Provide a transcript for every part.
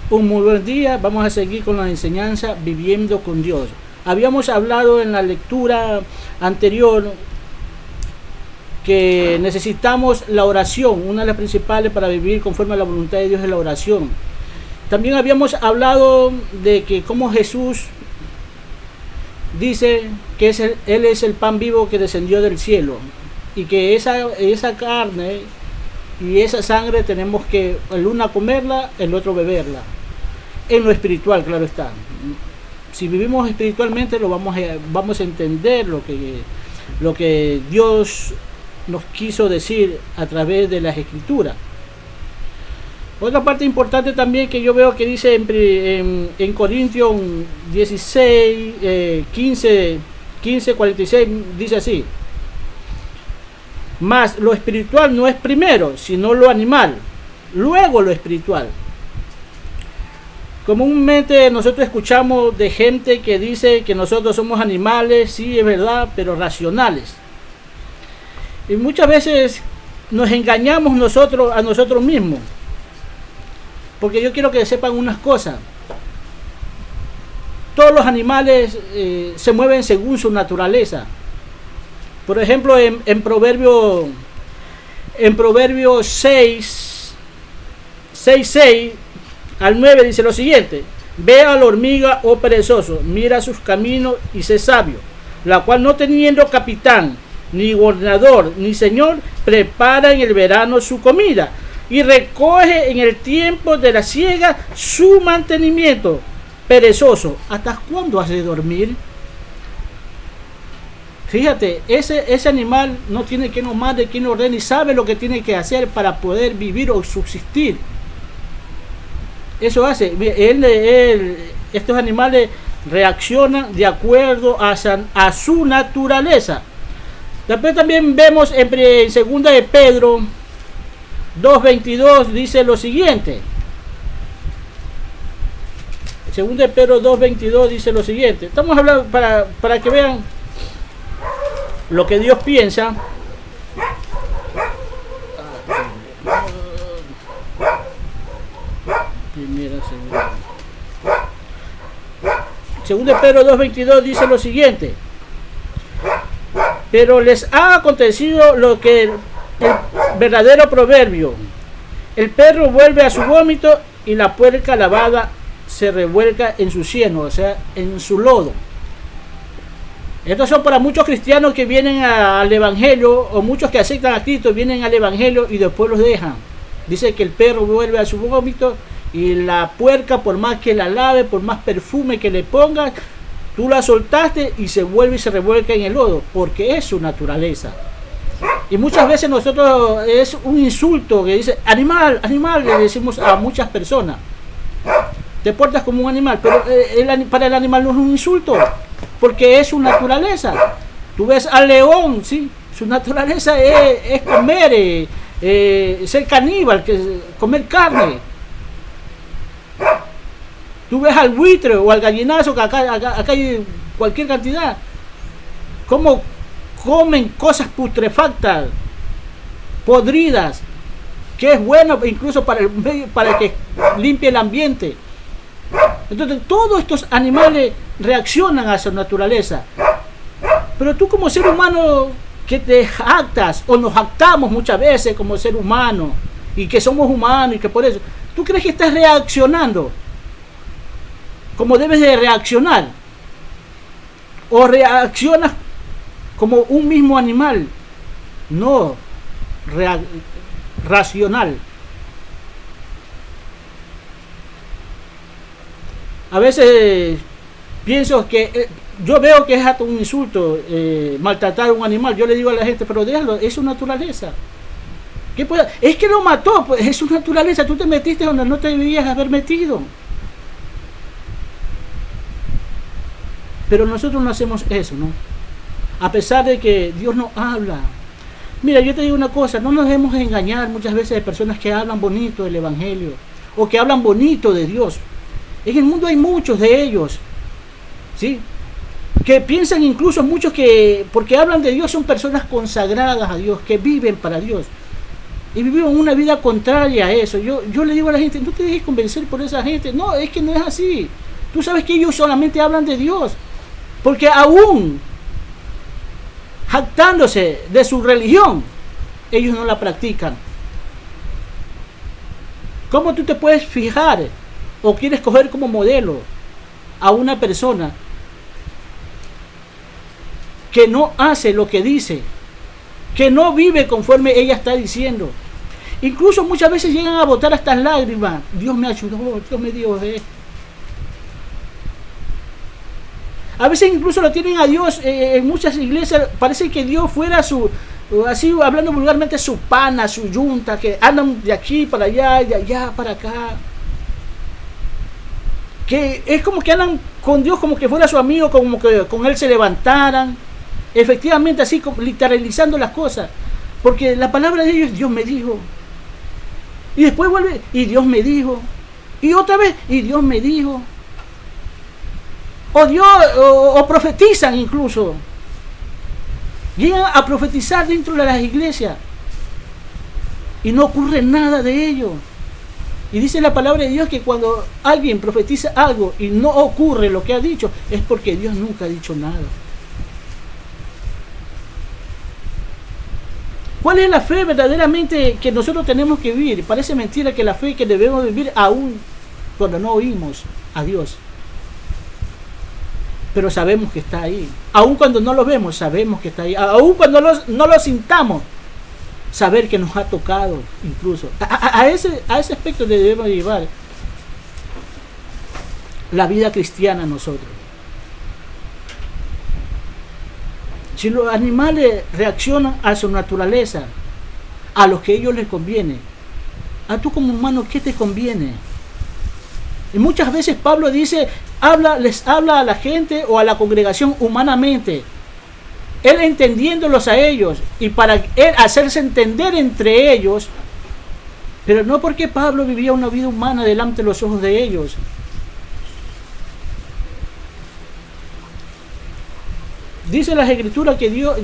Un muy buen día, vamos a seguir con la enseñanza Viviendo con Dios. Habíamos hablado en la lectura anterior que necesitamos la oración, una de las principales para vivir conforme a la voluntad de Dios es la oración. También habíamos hablado de que como Jesús dice que Él es el pan vivo que descendió del cielo y que esa carne y esa sangre tenemos que el uno comerla, el otro beberla. En lo espiritual, claro está. Si vivimos espiritualmente vamos a entender lo que Dios nos quiso decir a través de las escrituras. Otra parte importante también que yo veo que dice en Corintios 16, 15, 46, dice así: mas lo espiritual no es primero, sino lo animal, luego lo espiritual. Comúnmente nosotros escuchamos de gente que dice que nosotros somos animales, sí es verdad, pero racionales. Y muchas veces nos engañamos a nosotros mismos. Porque yo quiero que sepan unas cosas. Todos los animales se mueven según su naturaleza. Por ejemplo, en Proverbio 6, 6 al 9 dice lo siguiente: ve a la hormiga, oh perezoso, mira sus caminos y sé sabio, la cual no teniendo capitán, ni gobernador, ni señor, prepara en el verano su comida y recoge en el tiempo de la siega su mantenimiento. Perezoso, ¿hasta cuándo has de dormir? Fíjate, ese animal no tiene quien lo mande, quien lo ordene, y sabe lo que tiene que hacer para poder vivir o subsistir. Eso hace. Estos animales reaccionan de acuerdo a su naturaleza. Después también vemos en 2 de Pedro 2.22 dice lo siguiente. 2 de Pedro 2.22 dice lo siguiente. Estamos hablando para que vean lo que Dios piensa. Según de Pedro 2.22 dice lo siguiente: pero les ha acontecido lo que el verdadero proverbio: el perro vuelve a su vómito y la puerca lavada se revuelca en su cieno, o sea, en su lodo. Estos son para muchos cristianos que vienen al evangelio, o muchos que aceptan a Cristo, vienen al evangelio y después los dejan. Dice que el perro vuelve a su vómito y la puerca, por más que la lave, por más perfume que le pongas, tú la soltaste y se vuelve y se revuelca en el lodo, porque es su naturaleza. Y muchas veces nosotros es un insulto que dice animal, le decimos a muchas personas. Te portas como un animal, pero para el animal no es un insulto, porque es su naturaleza. Tú ves al león, ¿sí? Su naturaleza es comer, ser caníbal, comer carne. Tú ves al buitre o al gallinazo, que acá hay cualquier cantidad. Cómo comen cosas putrefactas, podridas, que es bueno incluso para el que limpie el ambiente. Entonces todos estos animales reaccionan a su naturaleza. Pero tú como ser humano que te jactas, o nos jactamos muchas veces como ser humano, y que somos humanos y que por eso, ¿tú crees que estás reaccionando como debes de reaccionar? ¿O reaccionas como un mismo animal? No, racional. A veces pienso que yo veo que es hasta un insulto maltratar a un animal. Yo le digo a la gente, pero déjalo, es su naturaleza. Es que lo mató, pues es su naturaleza. Tú te metiste donde no te debías haber metido. Pero nosotros no hacemos eso, ¿no? A pesar de que Dios nos habla. Mira, yo te digo una cosa, no nos debemos engañar muchas veces de personas que hablan bonito del evangelio o que hablan bonito de Dios. En el mundo hay muchos de ellos, ¿sí? Que piensan incluso muchos que porque hablan de Dios son personas consagradas a Dios, que viven para Dios. y vivimos una vida contraria a eso. Yo le digo a la gente, no te dejes convencer por esa gente. No, es que no es así. Tú sabes que ellos solamente hablan de Dios, porque aún jactándose de su religión, ellos no la practican. ¿Cómo tú te puedes fijar o quieres coger como modelo a una persona que no hace lo que dice, que no vive conforme ella está diciendo? Incluso muchas veces llegan a botar hasta lágrimas. Dios me ayudó, Dios me dio esto. A veces incluso lo tienen a Dios en muchas iglesias. Parece que Dios fuera su, así hablando vulgarmente, su pana, su yunta, que andan de aquí para allá, de allá para acá. Que es como que andan con Dios como que fuera su amigo, como que con él se levantaran. Efectivamente, así como literalizando las cosas. Porque la palabra de ellos, Dios me dijo. Y después vuelve, y Dios me dijo. Y otra vez, y Dios me dijo. O profetizan incluso. Llegan a profetizar dentro de las iglesias. Y no ocurre nada de ello. Y dice la palabra de Dios que cuando alguien profetiza algo y no ocurre lo que ha dicho, es porque Dios nunca ha dicho nada. ¿Cuál es la fe verdaderamente que nosotros tenemos que vivir? Parece mentira que la fe que debemos vivir aún cuando no oímos a Dios. Pero sabemos que está ahí. Aún cuando no lo vemos, sabemos que está ahí. Aún cuando no lo sintamos, saber que nos ha tocado incluso. A ese aspecto debemos llevar la vida cristiana nosotros. Si los animales reaccionan a su naturaleza, a lo que a ellos les conviene, a tú como humano, ¿qué te conviene? Y muchas veces Pablo dice, les habla a la gente o a la congregación humanamente, él entendiéndolos a ellos y para él hacerse entender entre ellos, pero no porque Pablo vivía una vida humana delante de los ojos de ellos. Dice las Escrituras que Dios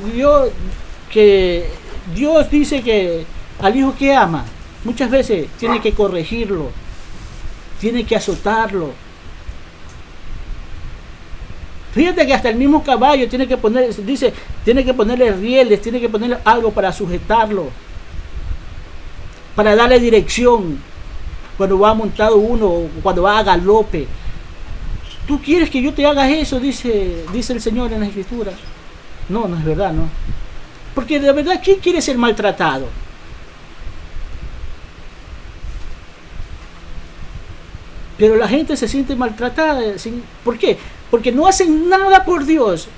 dice que al hijo que ama, muchas veces tiene que corregirlo, tiene que azotarlo. Fíjate que hasta el mismo caballo tiene que ponerle rieles, tiene que ponerle algo para sujetarlo, para darle dirección cuando va montado uno o cuando va a galope. ¿Tú quieres que yo te haga eso? Dice el Señor en la Escritura. No, no es verdad, no. Porque de verdad, ¿quién quiere ser maltratado? Pero la gente se siente maltratada. ¿Por qué? Porque no hacen nada por Dios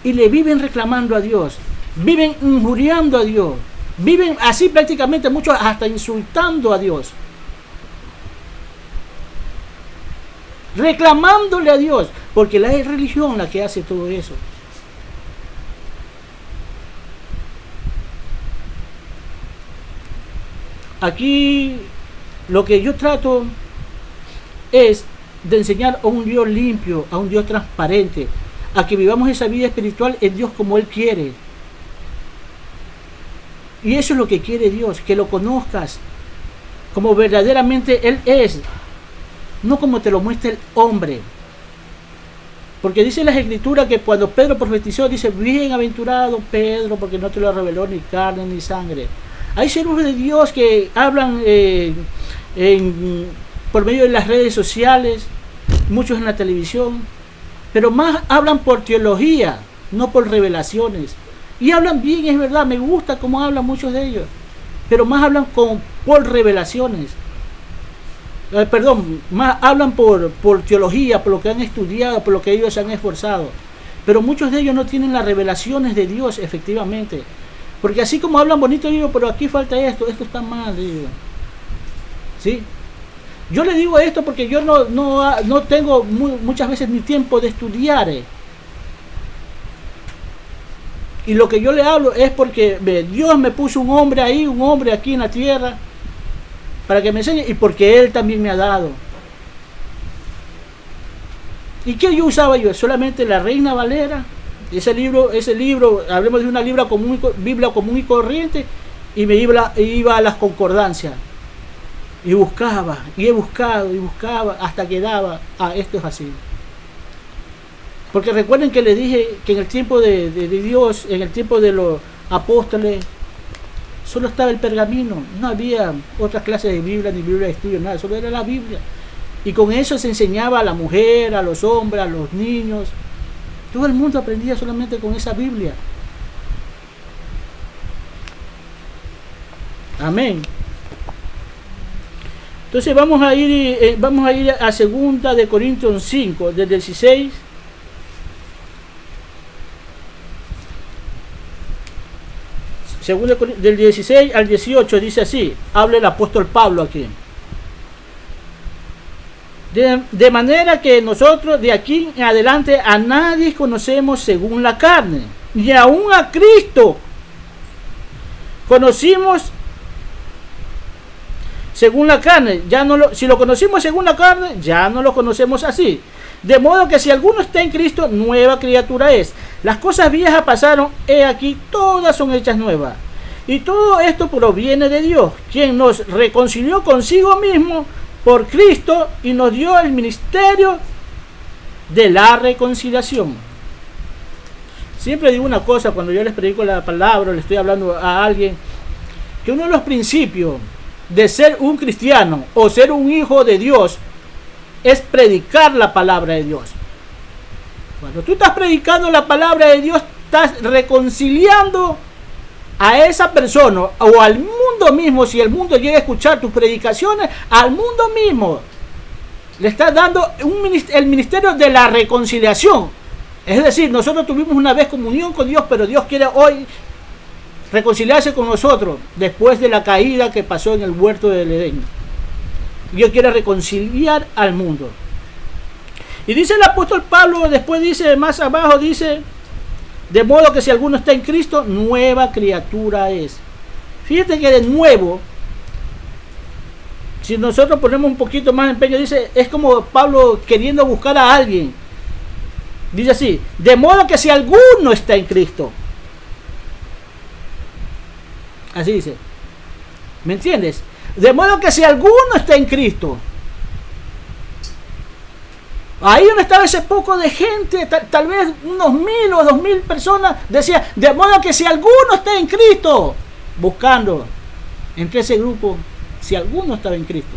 y le viven reclamando a Dios, viven injuriando a Dios, viven así prácticamente muchos hasta insultando a Dios, reclamándole a Dios, porque la religión la que hace todo eso. Aquí lo que yo trato es de enseñar a un Dios limpio, a un Dios transparente, a que vivamos esa vida espiritual en Dios como Él quiere. Y eso es lo que quiere Dios, que lo conozcas como verdaderamente Él es, no como te lo muestra el hombre. Porque dice las Escrituras que cuando Pedro profetizó, dice, bienaventurado Pedro, porque no te lo reveló ni carne ni sangre. Hay siervos de Dios que hablan por medio de las redes sociales, muchos en la televisión, pero más hablan por teología, no por revelaciones. Y hablan bien, es verdad, me gusta cómo hablan muchos de ellos, pero más hablan por revelaciones. Más hablan por teología, por lo que han estudiado, por lo que ellos se han esforzado. Pero muchos de ellos no tienen las revelaciones de Dios, efectivamente. Porque así como hablan bonito, digo, pero aquí falta esto está mal, digo. ¿Sí? Yo le digo esto porque yo no tengo muchas veces ni tiempo de estudiar. Y lo que yo le hablo es porque Dios me puso un hombre aquí en la tierra, para que me enseñe, y porque Él también me ha dado. ¿Y qué yo usaba yo? Solamente la Reina Valera, ese libro, hablemos de una Biblia común y corriente, y iba a las concordancias y buscaba, y he buscado y buscaba hasta que daba, esto es así. Porque recuerden que les dije que en el tiempo de Dios, en el tiempo de los apóstoles, solo estaba el pergamino, no había otras clases de Biblia, ni Biblia de estudio, nada, solo era la Biblia. Y con eso se enseñaba a la mujer, a los hombres, a los niños. Todo el mundo aprendía solamente con esa Biblia. Amén. Entonces vamos a ir a 2 de Corintios 5, del 16. Del 16 al 18 dice así, habla el apóstol Pablo aquí. De manera que nosotros de aquí en adelante a nadie conocemos según la carne, ni aun a Cristo conocimos según la carne. Si lo conocimos según la carne, ya no lo conocemos así. De modo que si alguno está en Cristo, nueva criatura es. Las cosas viejas pasaron, he aquí, todas son hechas nuevas. Y todo esto proviene de Dios, quien nos reconcilió consigo mismo por Cristo y nos dio el ministerio de la reconciliación. Siempre digo una cosa cuando yo les predico la palabra, le estoy hablando a alguien, que uno de los principios de ser un cristiano o ser un hijo de Dios es predicar la palabra de Dios. Cuando tú estás predicando la palabra de Dios, estás reconciliando a esa persona o al mundo mismo. Si el mundo llega a escuchar tus predicaciones, al mundo mismo le estás dando el ministerio de la reconciliación. Es decir, nosotros tuvimos una vez comunión con Dios, pero Dios quiere hoy reconciliarse con nosotros después de la caída que pasó en el huerto del Edén. Dios quiere reconciliar al mundo. Y dice el apóstol Pablo, después dice, más abajo dice, de modo que si alguno está en Cristo, nueva criatura es. Fíjate que de nuevo, si nosotros ponemos un poquito más empeño, dice, es como Pablo queriendo buscar a alguien. Dice así, de modo que si alguno está en Cristo. Así dice. ¿Me entiendes? De modo que si alguno está en Cristo. Ahí donde estaba ese poco de gente, tal vez unos 1,000 o 2,000 personas, decía, de modo que si alguno está en Cristo, buscando entre ese grupo, si alguno estaba en Cristo,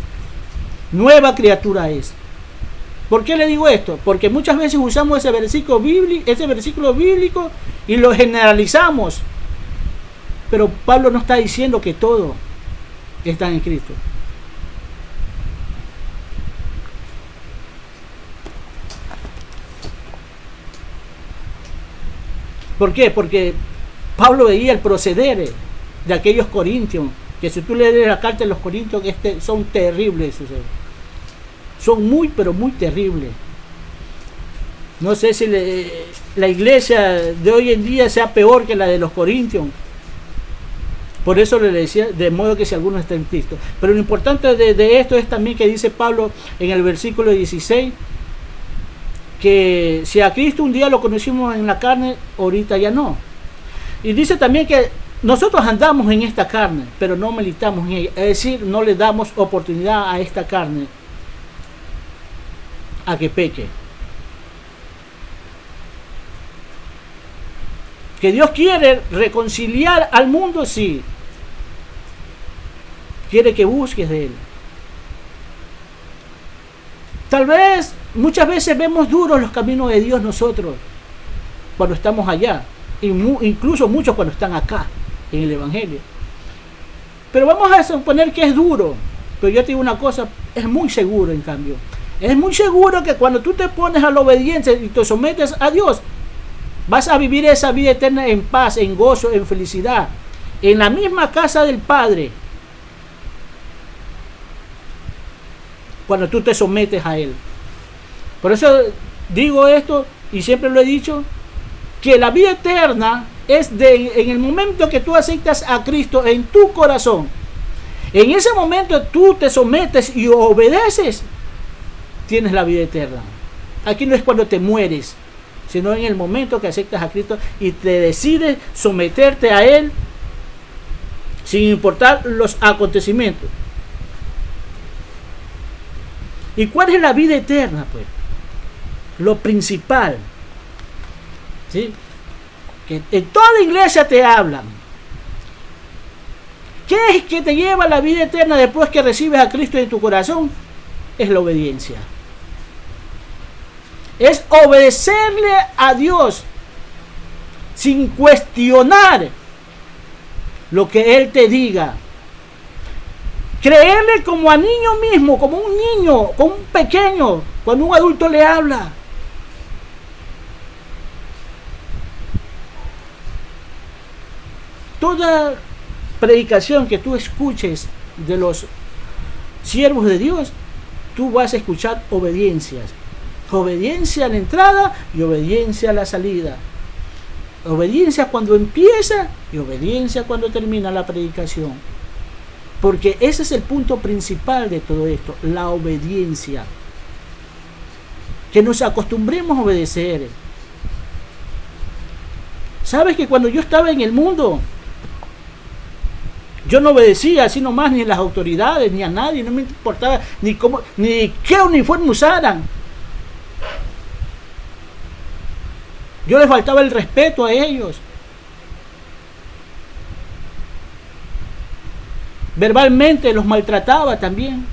nueva criatura es. ¿Por qué le digo esto? Porque muchas veces usamos ese versículo bíblico y lo generalizamos. Pero Pablo no está diciendo que todos están en Cristo. ¿Por qué? Porque Pablo veía el proceder de aquellos corintios, que si tú lees la carta de los corintios, son terribles. Son muy, pero muy terribles. No sé si la iglesia de hoy en día sea peor que la de los corintios. Por eso le decía, de modo que si alguno está en Cristo. Pero lo importante de esto es también que dice Pablo en el versículo 16, que si a Cristo un día lo conocimos en la carne, ahorita ya no. Y dice también que nosotros andamos en esta carne, pero no militamos en ella. Es decir, no le damos oportunidad a esta carne a que peque. Que Dios quiere reconciliar al mundo, sí. Quiere que busques de Él. Tal vez, muchas veces vemos duros los caminos de Dios nosotros, cuando estamos allá, incluso muchos cuando están acá, en el Evangelio. Pero vamos a suponer que es duro, pero yo te digo una cosa, es muy seguro en cambio. Es muy seguro que cuando tú te pones a la obediencia y te sometes a Dios, vas a vivir esa vida eterna en paz, en gozo, en felicidad, en la misma casa del Padre. Cuando tú te sometes a Él. Por eso digo esto, y siempre lo he dicho, que la vida eterna es en el momento que tú aceptas a Cristo en tu corazón. En ese momento tú te sometes y obedeces, tienes la vida eterna. Aquí no es cuando te mueres, sino en el momento que aceptas a Cristo y te decides someterte a Él, sin importar los acontecimientos. ¿Y cuál es la vida eterna? Pues lo principal, ¿sí? Que en toda iglesia te hablan. ¿Qué es que te lleva a la vida eterna después que recibes a Cristo en tu corazón? Es la obediencia. Es obedecerle a Dios sin cuestionar lo que Él te diga. Creerle como a niño mismo, como un niño, como un pequeño, cuando un adulto le habla. Toda predicación que tú escuches de los siervos de Dios, tú vas a escuchar obediencias. Obediencia a la entrada y obediencia a la salida. Obediencia cuando empieza y obediencia cuando termina la predicación. Porque ese es el punto principal de todo esto, la obediencia. Que nos acostumbremos a obedecer. ¿Sabes que cuando yo estaba en el mundo, yo no obedecía así nomás ni a las autoridades, ni a nadie, no me importaba ni cómo, ni qué uniforme usaran? Yo les faltaba el respeto a ellos. Verbalmente los maltrataba también.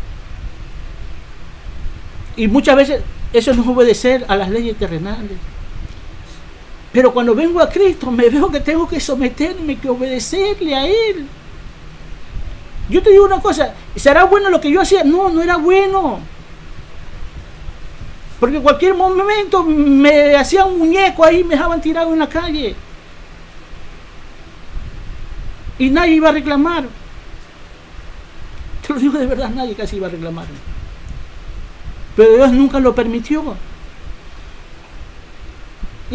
Y muchas veces eso no es obedecer a las leyes terrenales. Pero cuando vengo a Cristo me veo que tengo que someterme, que obedecerle a Él. Yo te digo una cosa, ¿será bueno lo que yo hacía? No, no era bueno. Porque en cualquier momento me hacían un muñeco ahí, me dejaban tirado en la calle. Y nadie iba a reclamar. Te lo digo de verdad, nadie casi iba a reclamar. Pero Dios nunca lo permitió.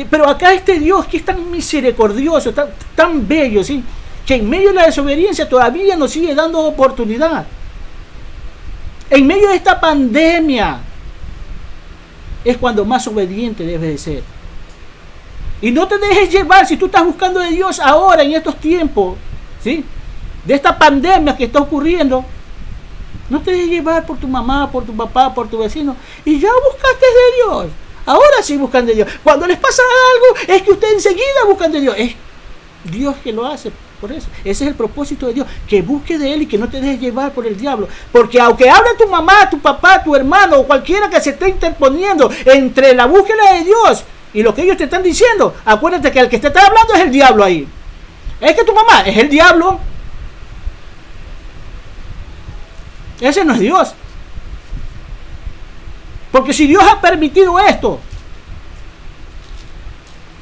Pero acá este Dios que es tan misericordioso, tan bello, ¿sí? Que en medio de la desobediencia todavía nos sigue dando oportunidad. En medio de esta pandemia es cuando más obediente debes de ser. Y no te dejes llevar, si tú estás buscando de Dios ahora, en estos tiempos, ¿sí? De esta pandemia que está ocurriendo, no te dejes llevar por tu mamá, por tu papá, por tu vecino. Y ya buscaste de Dios. Ahora sí buscan de Dios. Cuando les pasa algo, es que ustedes enseguida buscan de Dios. Es Dios que lo hace. Por eso, ese es el propósito de Dios, que busque de Él y que no te dejes llevar por el diablo. Porque aunque hable tu mamá, tu papá, tu hermano o cualquiera que se esté interponiendo entre la búsqueda de Dios y lo que ellos te están diciendo, acuérdate que el que te está hablando es el diablo ahí. Es que tu mamá es el diablo. Ese no es Dios. Porque si Dios ha permitido esto,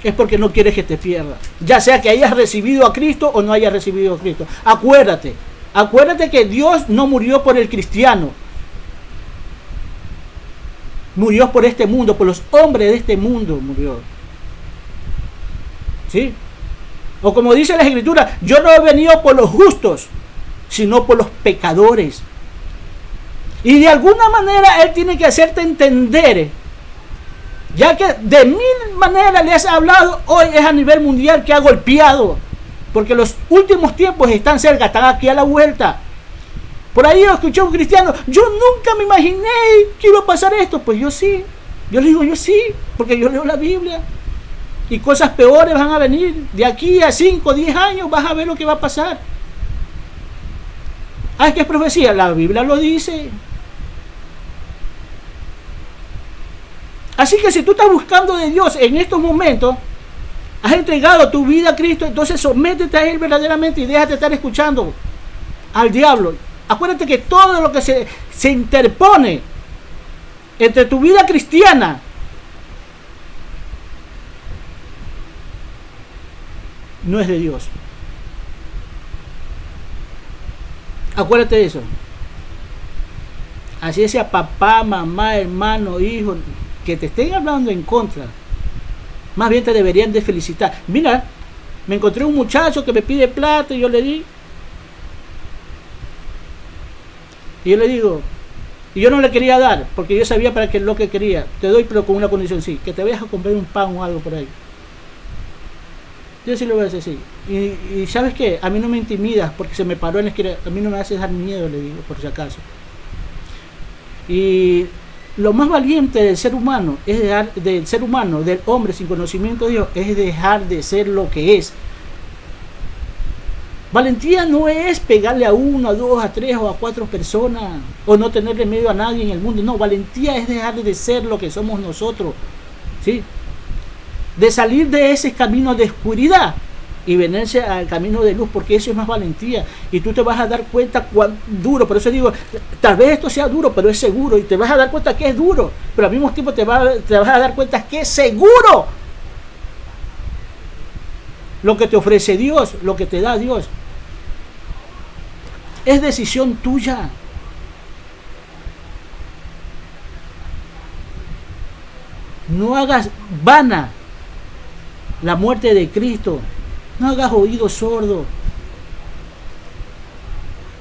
es porque no quieres que te pierdas. Ya sea que hayas recibido a Cristo o no hayas recibido a Cristo. Acuérdate que Dios no murió por el cristiano. Murió por este mundo, por los hombres de este mundo murió. ¿Sí? O como dice la Escritura, yo no he venido por los justos, sino por los pecadores. Y de alguna manera Él tiene que hacerte entender, ya que de mil maneras le has hablado, hoy es a nivel mundial que ha golpeado, porque los últimos tiempos están cerca, están aquí a la vuelta. Por ahí yo escuché a un cristiano, yo nunca me imaginé que iba a pasar esto. Pues yo sí, yo le digo yo sí, porque yo leo la Biblia. Y cosas peores van a venir, de aquí a 5 o 10 años vas a ver lo que va a pasar. Ah, es que es profecía, la Biblia lo dice. Así que si tú estás buscando de Dios en estos momentos, has entregado tu vida a Cristo, entonces sométete a Él verdaderamente y déjate estar escuchando al diablo. Acuérdate que todo lo que se interpone entre tu vida cristiana no es de Dios. Acuérdate de eso. Así sea papá, mamá, hermano, hijo, que te estén hablando en contra, más bien te deberían de felicitar. Mira, me encontré un muchacho que me pide plata y yo le di. Y yo le digo, y yo no le quería dar, porque yo sabía para qué es lo que quería. Te doy, pero con una condición, sí, que te vayas a comprar un pan o algo por ahí. Yo sí lo voy a hacer así. Y ¿sabes qué? A mí no me intimidas porque se me paró en la esquina. A mí no me hace dar miedo, le digo, por si acaso. Y lo más valiente del ser humano, del hombre sin conocimiento de Dios, es dejar de ser lo que es. Valentía no es pegarle a uno, a dos, a tres o a cuatro personas, o no tenerle miedo a nadie en el mundo. No, valentía es dejar de ser lo que somos nosotros, ¿sí? De salir de ese camino de oscuridad y venirse al camino de luz, porque eso es más valentía. Y tú te vas a dar cuenta cuán duro, por eso digo, tal vez esto sea duro, pero es seguro, y te vas a dar cuenta que es duro, pero al mismo tiempo te vas a dar cuenta que es seguro. Lo que te ofrece Dios, lo que te da Dios, es decisión tuya. No hagas vana la muerte de Cristo. No hagas oído sordo.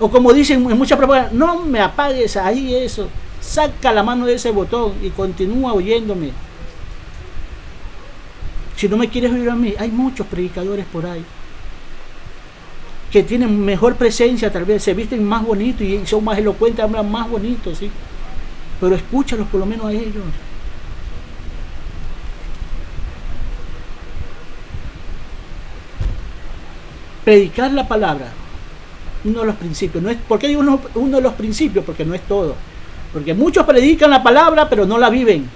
O como dicen en muchas propaganda, no me apagues ahí eso. Saca la mano de ese botón y continúa oyéndome. Si no me quieres oír a mí, hay muchos predicadores por ahí que tienen mejor presencia, tal vez se visten más bonitos y son más elocuentes, hablan más bonitos, ¿sí? Pero escúchalos por lo menos a ellos. Predicar la palabra, uno de los principios. No es, ¿por qué digo uno de los principios? Porque no es todo. Porque muchos predican la palabra, pero no la viven,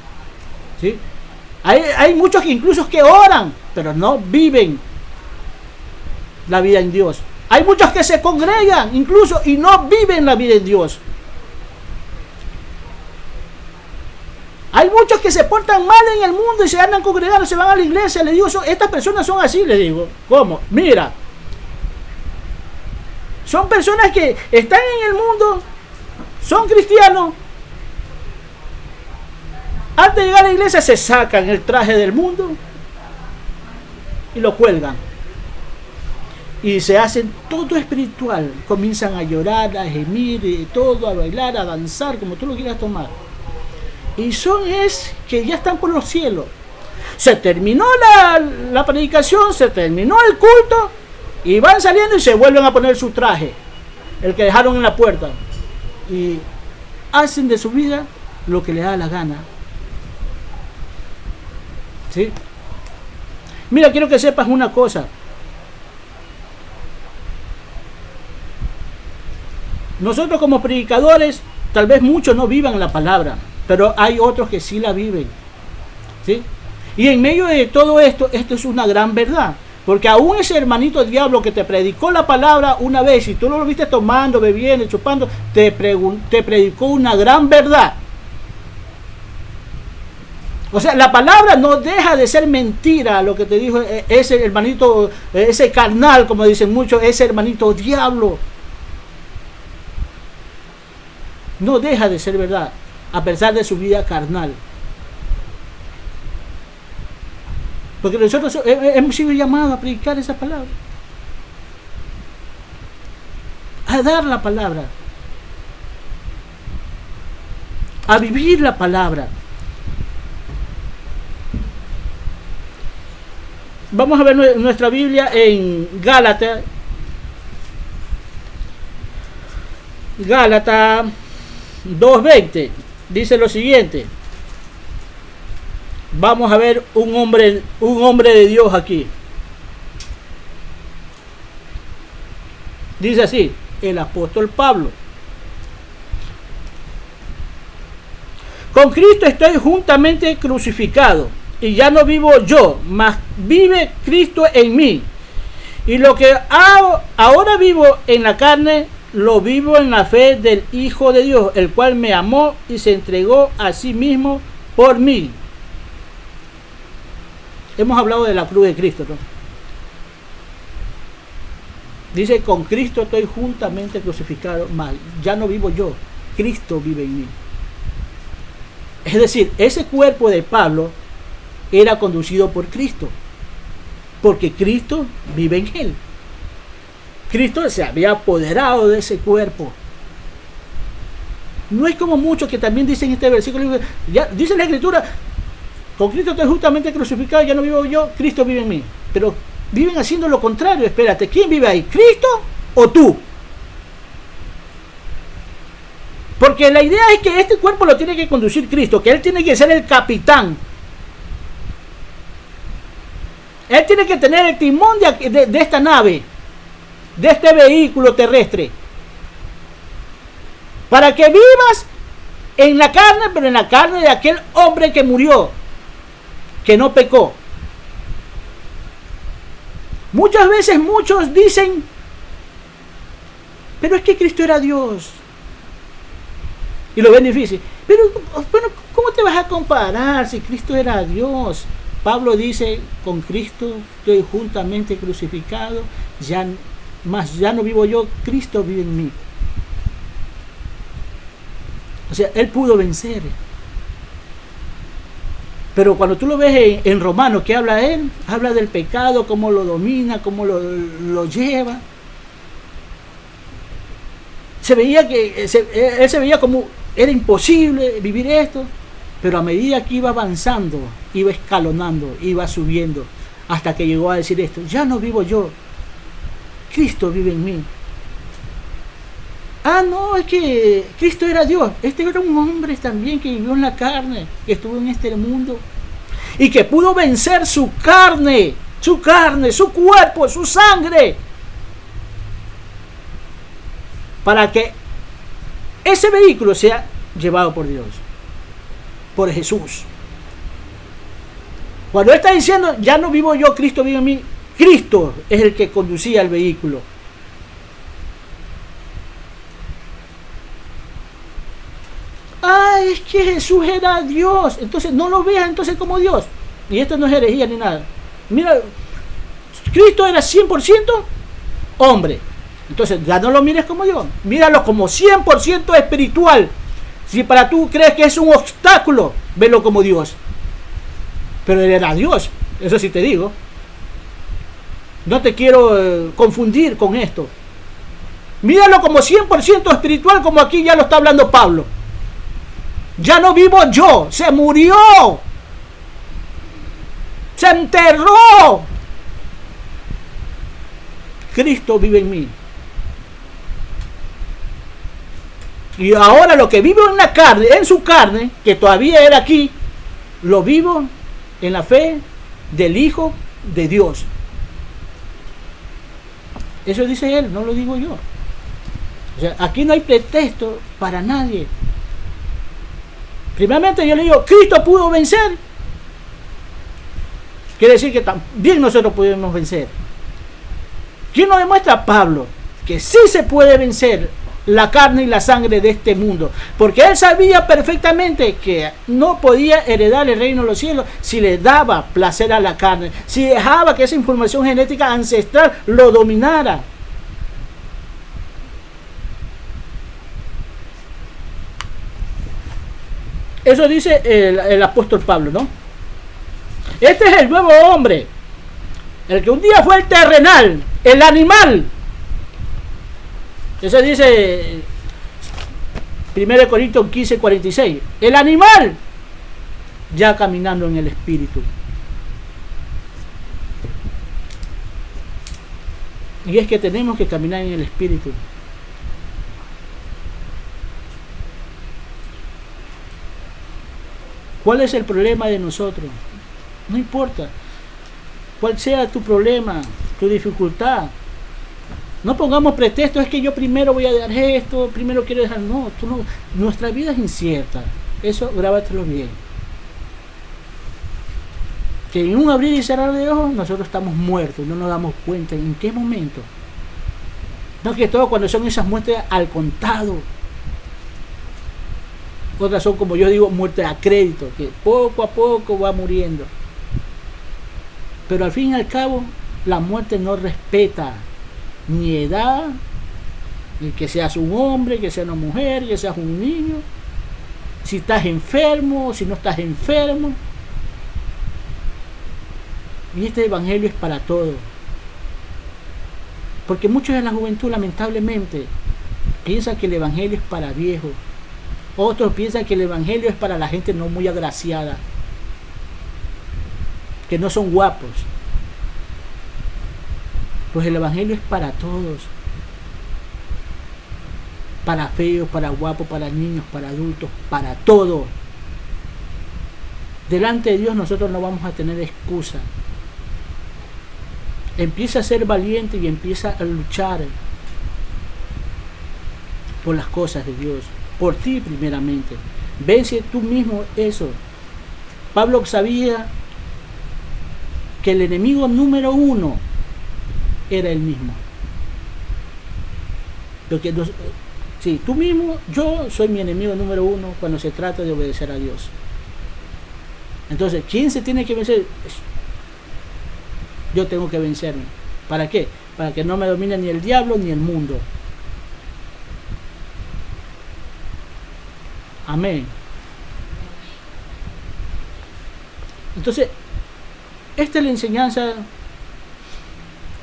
¿sí? Hay muchos que incluso que oran, pero no viven la vida en Dios. Hay muchos que se congregan incluso y no viven la vida en Dios. Hay muchos que se portan mal en el mundo y se andan congregando, se van a la iglesia. Le digo, estas personas son así, le digo. ¿Cómo? Mira, son personas que están en el mundo, son cristianos. Antes de llegar a la iglesia se sacan el traje del mundo y lo cuelgan. Y se hacen todo espiritual. Comienzan a llorar, a gemir, y todo, a bailar, a danzar, como tú lo quieras tomar. Y son que ya están por los cielos. Se terminó la predicación, se terminó el culto, y van saliendo y se vuelven a poner su traje, el que dejaron en la puerta. Y hacen de su vida lo que les da la gana. ¿Sí? Mira, quiero que sepas una cosa. Nosotros como predicadores, tal vez muchos no vivan la palabra, pero hay otros que sí la viven, ¿sí? Y en medio de todo esto, esto es una gran verdad, porque aún ese hermanito diablo que te predicó la palabra una vez, y tú lo viste tomando, bebiendo, chupando, te predicó una gran verdad. O sea, la palabra no deja de ser mentira, lo que te dijo ese hermanito, ese carnal, como dicen muchos, ese hermanito diablo. No deja de ser verdad, a pesar de su vida carnal. Porque nosotros hemos sido llamados a predicar esa palabra, a dar la palabra, a vivir la palabra. Vamos a ver nuestra Biblia en Gálatas 2:20. Dice lo siguiente. Vamos a ver un hombre de Dios aquí. Dice así, el apóstol Pablo: con Cristo estoy juntamente crucificado, y ya no vivo yo, mas vive Cristo en mí. Y lo que ahora vivo en la carne, lo vivo en la fe del Hijo de Dios, el cual me amó y se entregó a sí mismo por mí. Hemos hablado de la cruz de Cristo, ¿no? Dice, con Cristo estoy juntamente crucificado, mas ya no vivo yo, Cristo vive en mí. Es decir, ese cuerpo de Pablo era conducido por Cristo, porque Cristo vive en él. Cristo se había apoderado de ese cuerpo. No es como muchos que también dicen este versículo, ya dice la Escritura, con Cristo estoy justamente crucificado, ya no vivo yo, Cristo vive en mí. Pero viven haciendo lo contrario. Espérate, ¿quién vive ahí? ¿Cristo o tú? Porque la idea es que este cuerpo lo tiene que conducir Cristo, que Él tiene que ser el capitán. Él tiene que tener el timón de esta nave, de este vehículo terrestre. Para que vivas en la carne, pero en la carne de aquel hombre que murió, que no pecó. Muchas veces muchos dicen, pero es que Cristo era Dios. Y lo ven difícil. Pero, bueno, ¿cómo te vas a comparar si Cristo era Dios? Pablo dice, con Cristo estoy juntamente crucificado, ya no vivo yo, Cristo vive en mí. O sea, Él pudo vencer. Pero cuando tú lo ves en Romanos, ¿qué habla Él? Habla del pecado, cómo lo domina, cómo lo lleva. Él se veía como era imposible vivir esto, pero a medida que iba avanzando, iba escalonando, iba subiendo, hasta que llegó a decir esto: ya no vivo yo, Cristo vive en mí. Ah, no, es que Cristo era Dios. Este era un hombre también que vivió en la carne, que estuvo en este mundo y que pudo vencer su carne, su cuerpo, su sangre, para que ese vehículo sea llevado por Dios, por Jesús. Cuando Él está diciendo, ya no vivo yo, Cristo vive en mí, Cristo es el que conducía el vehículo. Ah, es que Jesús era Dios. Entonces no lo veas entonces como Dios. Y esto no es herejía ni nada. Mira, Cristo era 100% hombre. Entonces ya no lo mires como Dios. Míralo como 100% espiritual. Si para tú crees que es un obstáculo, velo como Dios. Pero Él era Dios. Eso sí te digo. No te quiero confundir con esto. Míralo como 100% espiritual, como aquí ya lo está hablando Pablo. Ya no vivo yo, se murió, se enterró. Cristo vive en mí. Y ahora lo que vivo en la carne, en su carne, que todavía era aquí, lo vivo en la fe del Hijo de Dios. Eso dice Él, no lo digo yo. O sea, aquí no hay pretexto para nadie. Primeramente yo le digo, Cristo pudo vencer. Quiere decir que también nosotros podemos vencer. ¿Quién nos demuestra? Pablo, que sí se puede vencer la carne y la sangre de este mundo, porque él sabía perfectamente que no podía heredar el reino de los cielos si le daba placer a la carne, si dejaba que esa información genética ancestral lo dominara. Eso dice el apóstol Pablo, ¿no? Este es el nuevo hombre, el que un día fue el terrenal, el animal. Eso dice 1 Corintios 15:46. El animal ya caminando en el espíritu. Y es que tenemos que caminar en el espíritu. ¿Cuál es el problema de nosotros? No importa cuál sea tu problema, tu dificultad. No pongamos pretextos, es que yo primero voy a dejar esto, primero quiero dejar. No, nuestra vida es incierta. Eso grábatelo bien. Que en un abrir y cerrar de ojos nosotros estamos muertos, no nos damos cuenta en qué momento. No, que todo cuando son esas muertes al contado. Otras son, como yo digo, muertes a crédito, que poco a poco va muriendo. Pero al fin y al cabo, la muerte no respeta ni edad, ni que seas un hombre, que seas una mujer, que seas un niño, si estás enfermo, si no estás enfermo. Y este evangelio es para todos. Porque muchos de la juventud, lamentablemente, piensan que el evangelio es para viejos. Otros piensan que el evangelio es para la gente no muy agraciada, que no son guapos. Pues el Evangelio es para todos. Para feos, para guapos, para niños, para adultos, para todo. Delante de Dios nosotros no vamos a tener excusa. Empieza a ser valiente y empieza a luchar por las cosas de Dios, por ti primeramente. Vence tú mismo eso. Pablo sabía que el enemigo número uno era él mismo. Porque sí, tú mismo, yo soy mi enemigo número uno cuando se trata de obedecer a Dios. Entonces, ¿quién se tiene que vencer? Yo tengo que vencerme. ¿Para qué? Para que no me domine ni el diablo ni el mundo. Amén. Entonces, esta es la enseñanza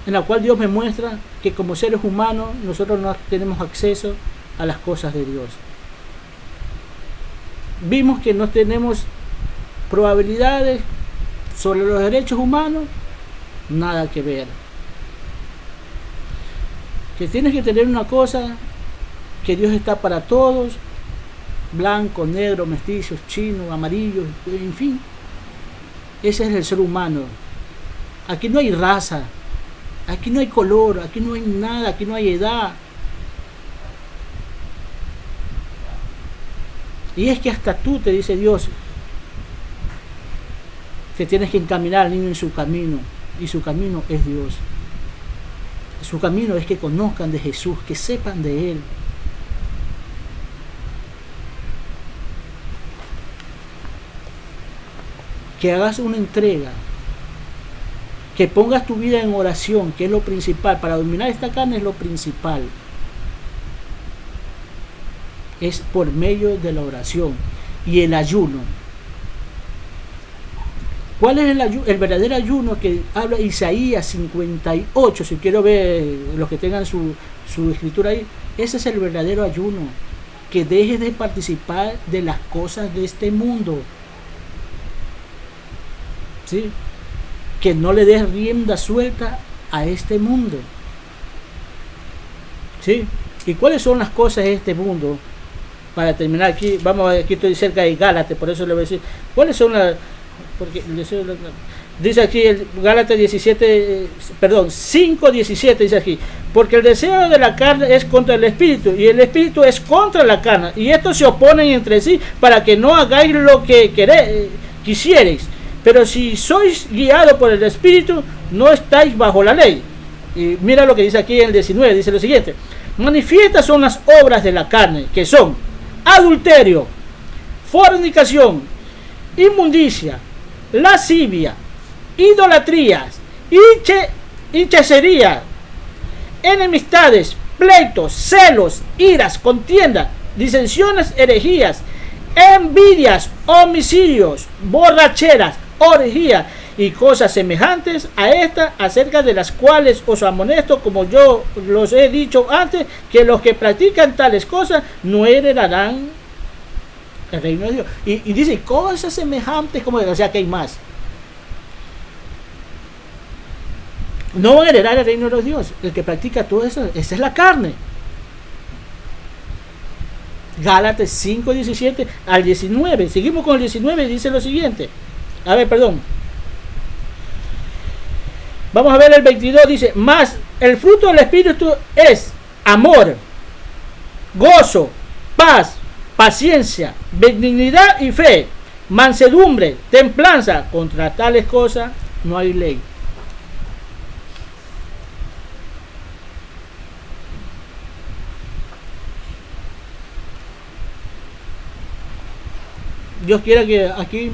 en la cual Dios me muestra que como seres humanos nosotros no tenemos acceso a las cosas de Dios. Vimos que no tenemos probabilidades sobre los derechos humanos, nada que ver. Que tienes que tener una cosa, que Dios está para todos, blanco, negro, mestizos, chino, amarillo, en fin. Ese es el ser humano. Aquí no hay raza, aquí no hay color, aquí no hay nada, aquí no hay edad. Y es que hasta tú, te dice Dios, que tienes que encaminar al niño en su camino, y su camino es Dios. Su camino es que conozcan de Jesús, que sepan de Él. Que hagas una entrega, que pongas tu vida en oración, que es lo principal. Para dominar esta carne es lo principal. Es por medio de la oración y el ayuno. ¿Cuál es el verdadero ayuno que habla Isaías 58? Si quiero ver los que tengan su escritura ahí, ese es el verdadero ayuno. Que dejes de participar de las cosas de este mundo. ¿Sí? Que no le des rienda suelta a este mundo. ¿Sí? ¿Y cuáles son las cosas de este mundo? Para terminar aquí, vamos a ver, aquí estoy cerca de Gálatas, por eso le voy a decir, ¿cuáles son las? Porque dice aquí el Gálatas 5:17 dice aquí, porque el deseo de la carne es contra el espíritu y el espíritu es contra la carne, y estos se oponen entre sí para que no hagáis lo que quisierais. Pero si sois guiados por el espíritu, no estáis bajo la ley. Y mira lo que dice aquí en el 19, dice lo siguiente: manifiestas son las obras de la carne, que son adulterio, fornicación, inmundicia, lascivia, idolatrías, hechicería, enemistades, pleitos, celos, iras, contienda, disensiones, herejías, envidias, homicidios, borracheras, orgías y cosas semejantes a estas, acerca de las cuales os amonesto, como yo los he dicho antes, que los que practican tales cosas no heredarán el reino de Dios. Y dice cosas semejantes, como, o sea que hay más. No van a heredar el reino de Dios. El que practica todo eso, esa es la carne. Gálatas 5:17 al 19. Seguimos con el 19, dice lo siguiente. A ver, perdón. Vamos a ver el 22, dice: mas el fruto del Espíritu es amor, gozo, paz, paciencia, benignidad y fe, mansedumbre, templanza. Contra tales cosas no hay ley. Dios quiera que aquí,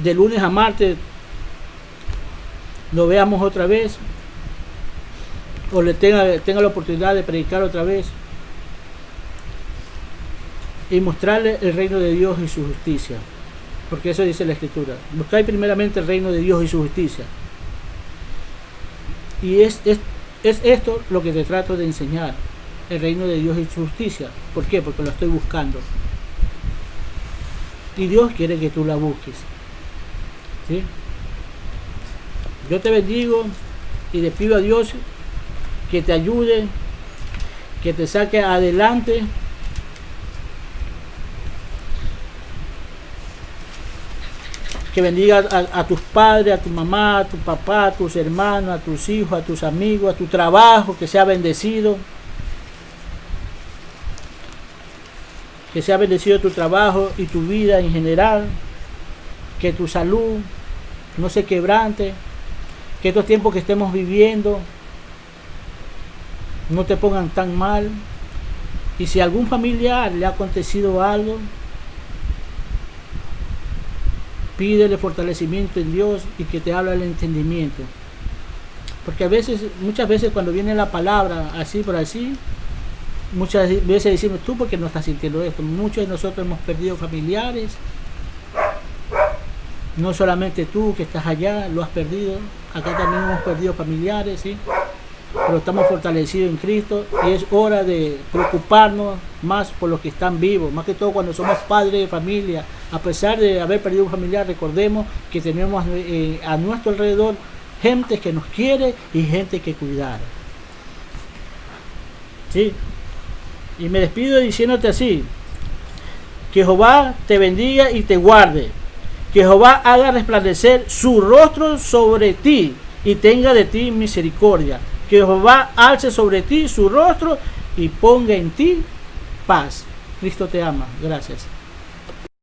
de lunes a martes, lo veamos otra vez, o le tenga la oportunidad de predicar otra vez y mostrarle el reino de Dios y su justicia, porque eso dice la Escritura: buscáis primeramente el reino de Dios y su justicia. Y es esto lo que te trato de enseñar, el reino de Dios y su justicia. ¿Por qué? Porque lo estoy buscando, y Dios quiere que tú la busques. ¿Sí? Yo te bendigo y le pido a Dios que te ayude, que te saque adelante. Que bendiga a tus padres, a tu mamá, a tu papá, a tus hermanos, a tus hijos, a tus amigos, a tu trabajo, que sea bendecido. Que sea bendecido tu trabajo y tu vida en general. Que tu salud no se quebrante. Que estos tiempos que estemos viviendo no te pongan tan mal. Y si a algún familiar le ha acontecido algo, pídele fortalecimiento en Dios y que te habla el entendimiento. Porque muchas veces cuando viene la palabra así por así, muchas veces decimos, tú porque no estás sintiendo esto. Muchos de nosotros hemos perdido familiares. No solamente tú que estás allá, lo has perdido. Acá también hemos perdido familiares, ¿sí? Pero estamos fortalecidos en Cristo y es hora de preocuparnos más por los que están vivos, más que todo cuando somos padres de familia. A pesar de haber perdido un familiar, recordemos que tenemos a nuestro alrededor gente que nos quiere y gente que cuidar. ¿Sí? Y me despido diciéndote así: que Jehová te bendiga y te guarde, que Jehová haga resplandecer su rostro sobre ti y tenga de ti misericordia, que Jehová alce sobre ti su rostro y ponga en ti paz. Cristo te ama. Gracias.